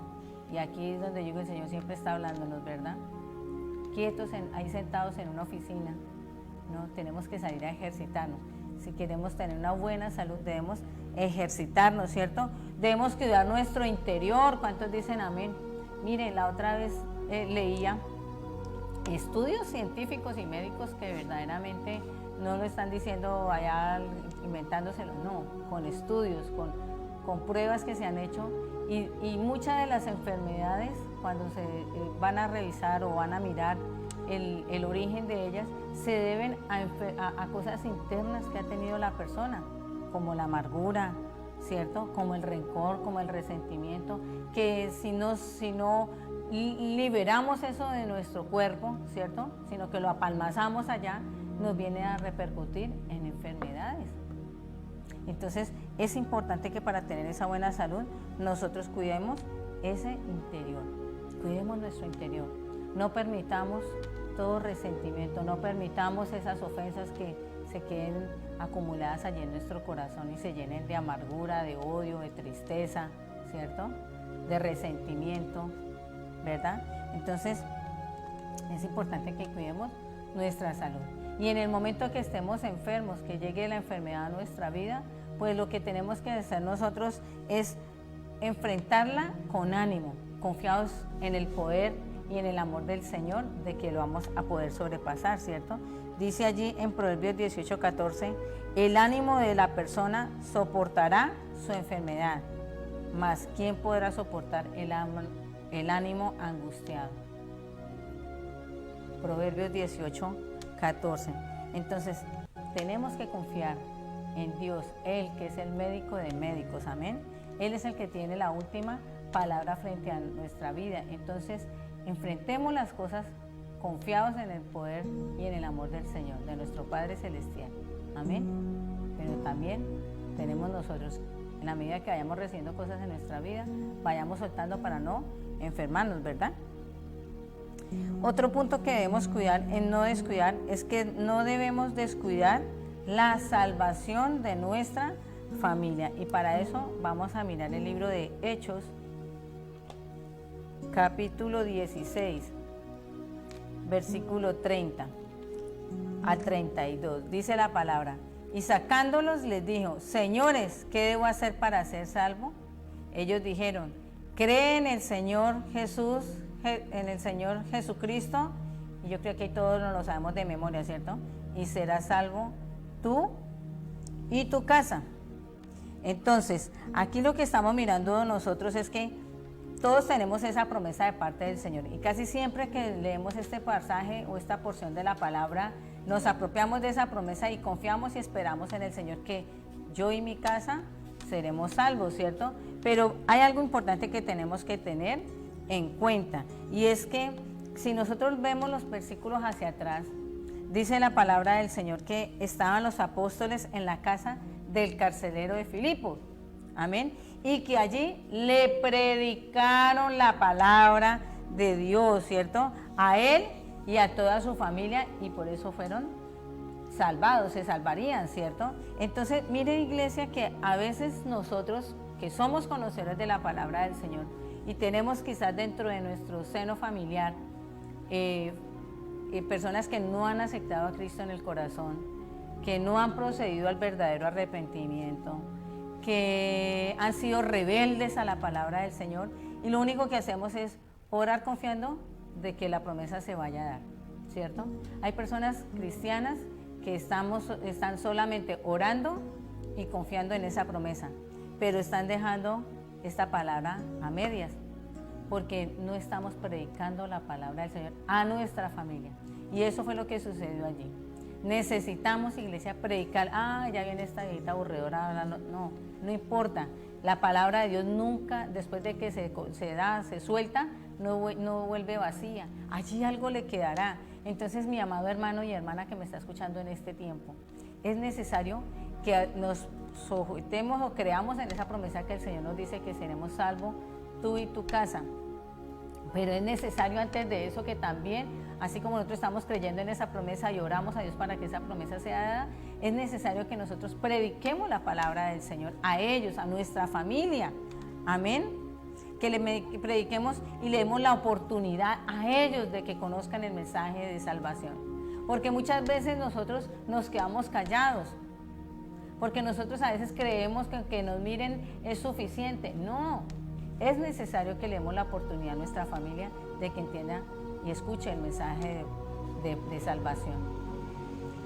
Y aquí es donde yo digo, el Señor siempre está hablándonos, ¿verdad? Quietos ahí sentados en una oficina, ¿no? Tenemos que salir a ejercitarnos. Si queremos tener una buena salud, debemos ejercitarnos, ¿cierto? Debemos cuidar nuestro interior. ¿Cuántos dicen amén? Miren, la otra vez leía estudios científicos y médicos que verdaderamente no lo están diciendo allá inventándoselo, no, con estudios, con pruebas que se han hecho y muchas de las enfermedades cuando se van a revisar o van a mirar el origen de ellas se deben a cosas internas que ha tenido la persona, como la amargura, ¿cierto? Como el rencor, como el resentimiento, que si no liberamos eso de nuestro cuerpo, ¿cierto? Sino que lo apalmazamos allá, nos viene a repercutir en enfermedades. Entonces, es importante que para tener esa buena salud, nosotros cuidemos ese interior, cuidemos nuestro interior. No permitamos todo resentimiento, no permitamos esas ofensas que se queden acumuladas allí en nuestro corazón y se llenen de amargura, de odio, de tristeza, ¿cierto? De resentimiento, ¿verdad? Entonces, es importante que cuidemos nuestra salud. Y en el momento que estemos enfermos, que llegue la enfermedad a nuestra vida, pues lo que tenemos que hacer nosotros es enfrentarla con ánimo, confiados en el poder y en el amor del Señor, de que lo vamos a poder sobrepasar, ¿cierto? Dice allí en Proverbios 18:14, el ánimo de la persona soportará su enfermedad, mas ¿quién podrá soportar el ánimo angustiado? Proverbios 18:14. Entonces, tenemos que confiar en Dios, Él que es el médico de médicos, amén. Él es el que tiene la última palabra frente a nuestra vida. Entonces, enfrentemos las cosas confiados en el poder y en el amor del Señor, de nuestro Padre Celestial, amén. Pero también tenemos nosotros, en la medida que vayamos recibiendo cosas en nuestra vida, vayamos soltando para no enfermarnos, ¿verdad? Otro punto que debemos cuidar, en no descuidar, es que no debemos descuidar la salvación de nuestra familia. Y para eso vamos a mirar el libro de Hechos, capítulo 16, versículo 30 al 32. Dice la palabra, y sacándolos les dijo, señores, ¿qué debo hacer para ser salvo? Ellos dijeron, cree en el Señor Jesús, en el Señor Jesucristo, y yo creo que todos nos lo sabemos de memoria, ¿cierto? Y serás salvo tú y tu casa. Entonces, aquí lo que estamos mirando nosotros es que todos tenemos esa promesa de parte del Señor, y casi siempre que leemos este pasaje o esta porción de la palabra, nos apropiamos de esa promesa y confiamos y esperamos en el Señor que yo y mi casa seremos salvos, ¿cierto? Pero hay algo importante que tenemos que tener en cuenta, y es que si nosotros vemos los versículos hacia atrás, dice la palabra del Señor que estaban los apóstoles en la casa del carcelero de Filipos. Amén. Y que allí le predicaron la palabra de Dios, ¿cierto? A él y a toda su familia, y por eso fueron salvados, se salvarían, ¿cierto? Entonces, mire, iglesia, que a veces nosotros, que somos conocedores de la palabra del Señor, y tenemos quizás dentro de nuestro seno familiar personas que no han aceptado a Cristo en el corazón, que no han procedido al verdadero arrepentimiento, que han sido rebeldes a la palabra del Señor, y lo único que hacemos es orar confiando de que la promesa se vaya a dar, ¿cierto? Hay personas cristianas que están solamente orando y confiando en esa promesa, pero están dejando esta palabra a medias, porque no estamos predicando la palabra del Señor a nuestra familia. Y eso fue lo que sucedió allí. Necesitamos, iglesia, predicar. Ya viene esta viejita aburridora hablando. No importa. La palabra de Dios nunca, después de que se suelta, no vuelve vacía. Allí algo le quedará. Entonces, mi amado hermano y hermana que me está escuchando en este tiempo, es necesario que nos sujetemos o creamos en esa promesa que el Señor nos dice que seremos salvos, tú y tu casa. Pero es necesario antes de eso que también, así como nosotros estamos creyendo en esa promesa y oramos a Dios para que esa promesa sea dada, es necesario que nosotros prediquemos la palabra del Señor a ellos, a nuestra familia. Amén. Que le prediquemos y le demos la oportunidad a ellos de que conozcan el mensaje de salvación. Porque muchas veces nosotros nos quedamos callados, porque nosotros a veces creemos que nos miren es suficiente. No. Es necesario que le demos la oportunidad a nuestra familia de que entienda y escuche el mensaje de salvación.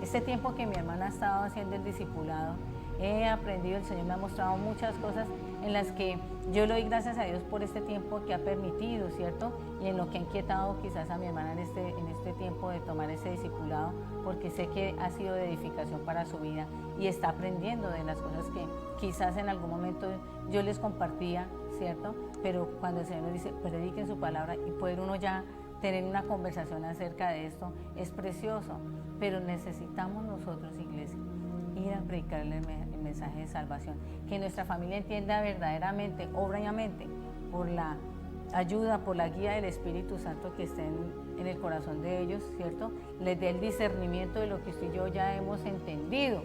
Este tiempo que mi hermana ha estado haciendo el discipulado, he aprendido, el Señor me ha mostrado muchas cosas en las que yo le doy gracias a Dios por este tiempo que ha permitido, ¿cierto? Y en lo que ha inquietado quizás a mi hermana en este tiempo de tomar ese discipulado, porque sé que ha sido de edificación para su vida y está aprendiendo de las cosas que quizás en algún momento yo les compartía, ¿cierto? Pero cuando el Señor nos dice, prediquen su palabra, y poder uno ya tener una conversación acerca de esto, es precioso. Pero necesitamos nosotros, iglesia, ir a predicarle el mensaje de salvación. Que nuestra familia entienda verdaderamente, obviamente, por la ayuda, por la guía del Espíritu Santo que esté en el corazón de ellos, ¿cierto? Les dé el discernimiento de lo que usted y yo ya hemos entendido.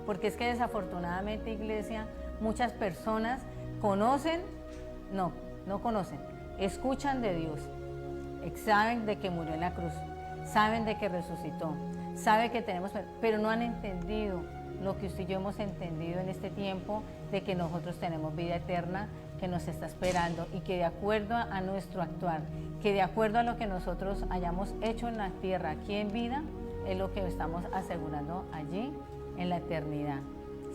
Porque es que desafortunadamente, iglesia, muchas personas conocen, no conocen, escuchan de Dios, saben de que murió en la cruz, saben de que resucitó, saben que tenemos, pero no han entendido lo que usted y yo hemos entendido en este tiempo, de que nosotros tenemos vida eterna que nos está esperando, y que de acuerdo a nuestro actuar, que de acuerdo a lo que nosotros hayamos hecho en la tierra aquí en vida, es lo que estamos asegurando allí en la eternidad.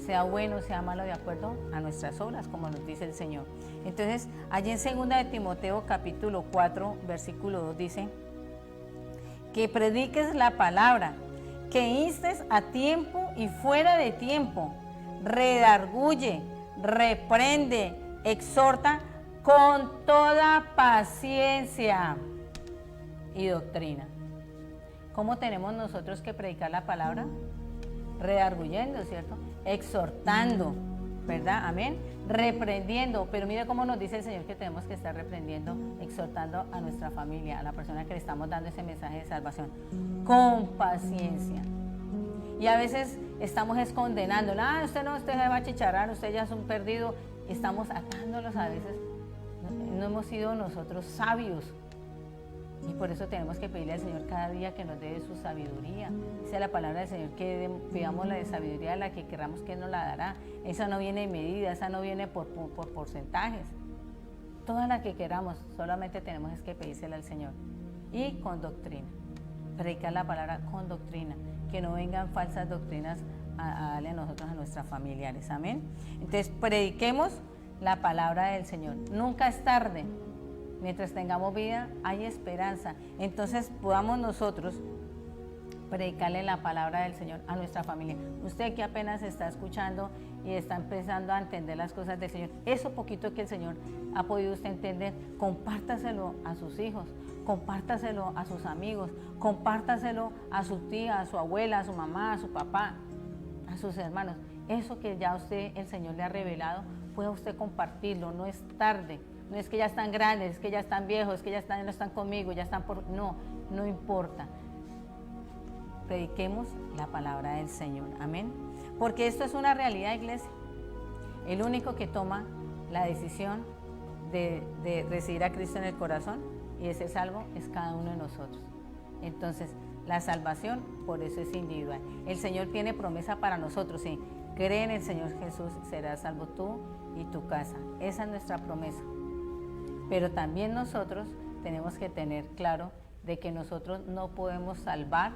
Sea bueno, sea malo, de acuerdo a nuestras obras, como nos dice el Señor. Entonces, allí en 2 de Timoteo capítulo 4, versículo 2 dice, que prediques la palabra, que instes a tiempo y fuera de tiempo, redarguye, reprende, exhorta con toda paciencia y doctrina. ¿Cómo tenemos nosotros que predicar la palabra? Redarguyendo, ¿cierto? Exhortando, ¿verdad? Amén. Reprendiendo, pero mire cómo nos dice el Señor que tenemos que estar reprendiendo, exhortando a nuestra familia, a la persona que le estamos dando ese mensaje de salvación, con paciencia. Y a veces estamos condenando, usted se va a chicharrar, usted ya es un perdido, y estamos atándolos a veces. No hemos sido nosotros sabios. Y por eso tenemos que pedirle al Señor cada día que nos dé su sabiduría. Dice la palabra del Señor que pidamos la de sabiduría, la que queramos que nos la dará. Esa no viene en medida, esa no viene por porcentajes. Toda la que queramos, solamente tenemos que pedírsela al Señor. Y con doctrina. Predicar la palabra con doctrina. Que no vengan falsas doctrinas a darle a nosotros, a nuestras familiares. Amén. Entonces, prediquemos la palabra del Señor. Nunca es tarde. Mientras tengamos vida, hay esperanza. Entonces podamos nosotros predicarle la palabra del Señor a nuestra familia. Usted que apenas está escuchando y está empezando a entender las cosas del Señor, eso poquito que el Señor ha podido usted entender, compártaselo a sus hijos, compártaselo a sus amigos, compártaselo a su tía, a su abuela, a su mamá, a su papá, a sus hermanos. Eso que ya usted, el Señor le ha revelado, pueda usted compartirlo, no es tarde, no es que ya están grandes, es que ya están viejos, es que ya no están conmigo, ya están por... No, no importa. Prediquemos la palabra del Señor, amén. Porque esto es una realidad, iglesia. El único que toma la decisión de recibir a Cristo en el corazón y de ser salvo es cada uno de nosotros. Entonces, la salvación, por eso es individual. El Señor tiene promesa para nosotros, sí. Cree en el Señor Jesús, serás salvo tú y tu casa. Esa es nuestra promesa. Pero también nosotros tenemos que tener claro de que nosotros no podemos salvar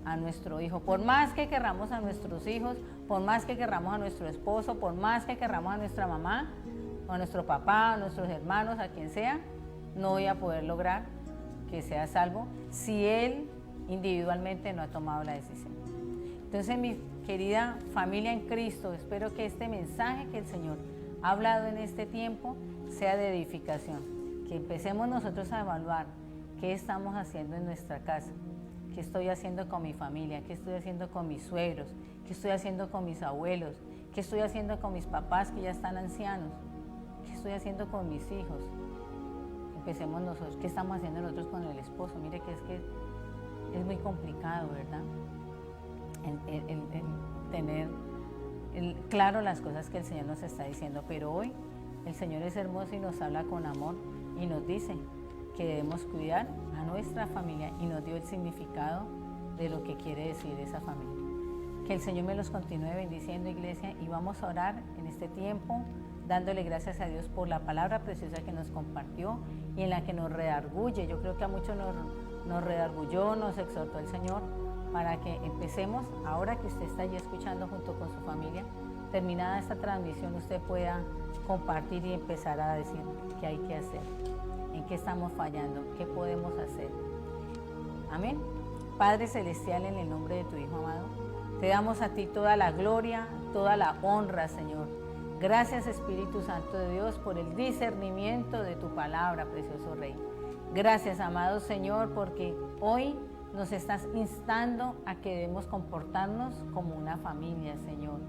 a nuestro hijo. Por más que querramos a nuestros hijos, por más que querramos a nuestro esposo, por más que querramos a nuestra mamá, o a nuestro papá, a nuestros hermanos, a quien sea, no voy a poder lograr que sea salvo si él individualmente no ha tomado la decisión. Entonces, mi querida familia en Cristo, espero que este mensaje que el Señor ha hablado en este tiempo sea de edificación, que empecemos nosotros a evaluar qué estamos haciendo en nuestra casa, qué estoy haciendo con mi familia, qué estoy haciendo con mis suegros, qué estoy haciendo con mis abuelos, qué estoy haciendo con mis papás que ya están ancianos, qué estoy haciendo con mis hijos. Empecemos nosotros, qué estamos haciendo nosotros con el esposo. Mire que es muy complicado, ¿verdad? El tener claro las cosas que el Señor nos está diciendo, pero hoy el Señor es hermoso y nos habla con amor y nos dice que debemos cuidar a nuestra familia y nos dio el significado de lo que quiere decir esa familia. Que el Señor me los continúe bendiciendo, iglesia, y vamos a orar en este tiempo dándole gracias a Dios por la palabra preciosa que nos compartió y en la que nos redarguye. Yo creo que a muchos nos redargulló, nos exhortó el Señor para que empecemos, ahora que usted está allí escuchando junto con su familia, terminada esta transmisión, usted pueda compartir y empezar a decir qué hay que hacer, en qué estamos fallando, qué podemos hacer. Amén. Padre Celestial, en el nombre de tu Hijo amado, te damos a ti toda la gloria, toda la honra, Señor. Gracias, Espíritu Santo de Dios, por el discernimiento de tu palabra, precioso Rey. Gracias, amado Señor, porque hoy nos estás instando a que debemos comportarnos como una familia, Señor.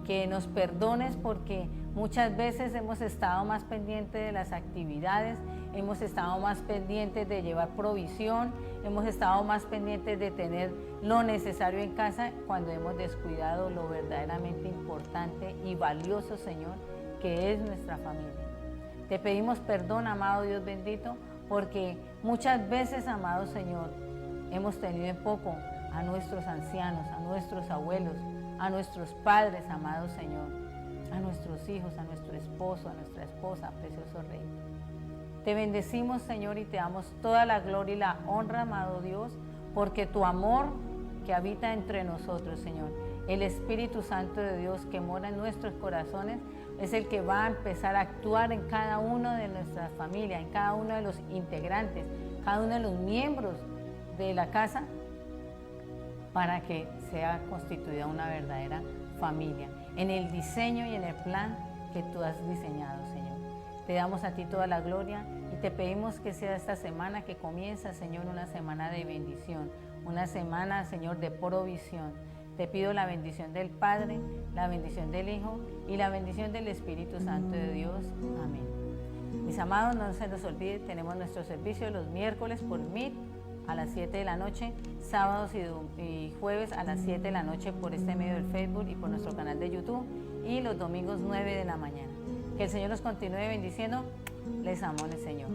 Que nos perdones porque muchas veces hemos estado más pendientes de las actividades, hemos estado más pendientes de llevar provisión, hemos estado más pendientes de tener lo necesario en casa cuando hemos descuidado lo verdaderamente importante y valioso, Señor, que es nuestra familia. Te pedimos perdón, amado Dios bendito, porque muchas veces, amado Señor, hemos tenido en poco a nuestros ancianos, a nuestros abuelos, a nuestros padres, amado Señor, a nuestros hijos, a nuestro esposo, a nuestra esposa, precioso Rey. Te bendecimos, Señor, y te damos toda la gloria y la honra, amado Dios, porque tu amor que habita entre nosotros, Señor, el Espíritu Santo de Dios que mora en nuestros corazones, es el que va a empezar a actuar en cada uno de nuestras familias, en cada uno de los integrantes, cada uno de los miembros de la casa, para que sea constituida una verdadera familia, en el diseño y en el plan que tú has diseñado, Señor. Te damos a ti toda la gloria y te pedimos que sea esta semana que comienza, Señor, una semana de bendición, una semana, Señor, de provisión. Te pido la bendición del Padre, la bendición del Hijo y la bendición del Espíritu Santo de Dios. Amén. Mis amados, no se nos olvide, tenemos nuestro servicio los miércoles por Meet a las 7 de la noche, sábados y jueves a las 7 de la noche por este medio del Facebook y por nuestro canal de YouTube, y los domingos 9 de la mañana. Que el Señor los continúe bendiciendo. Les amo en el Señor.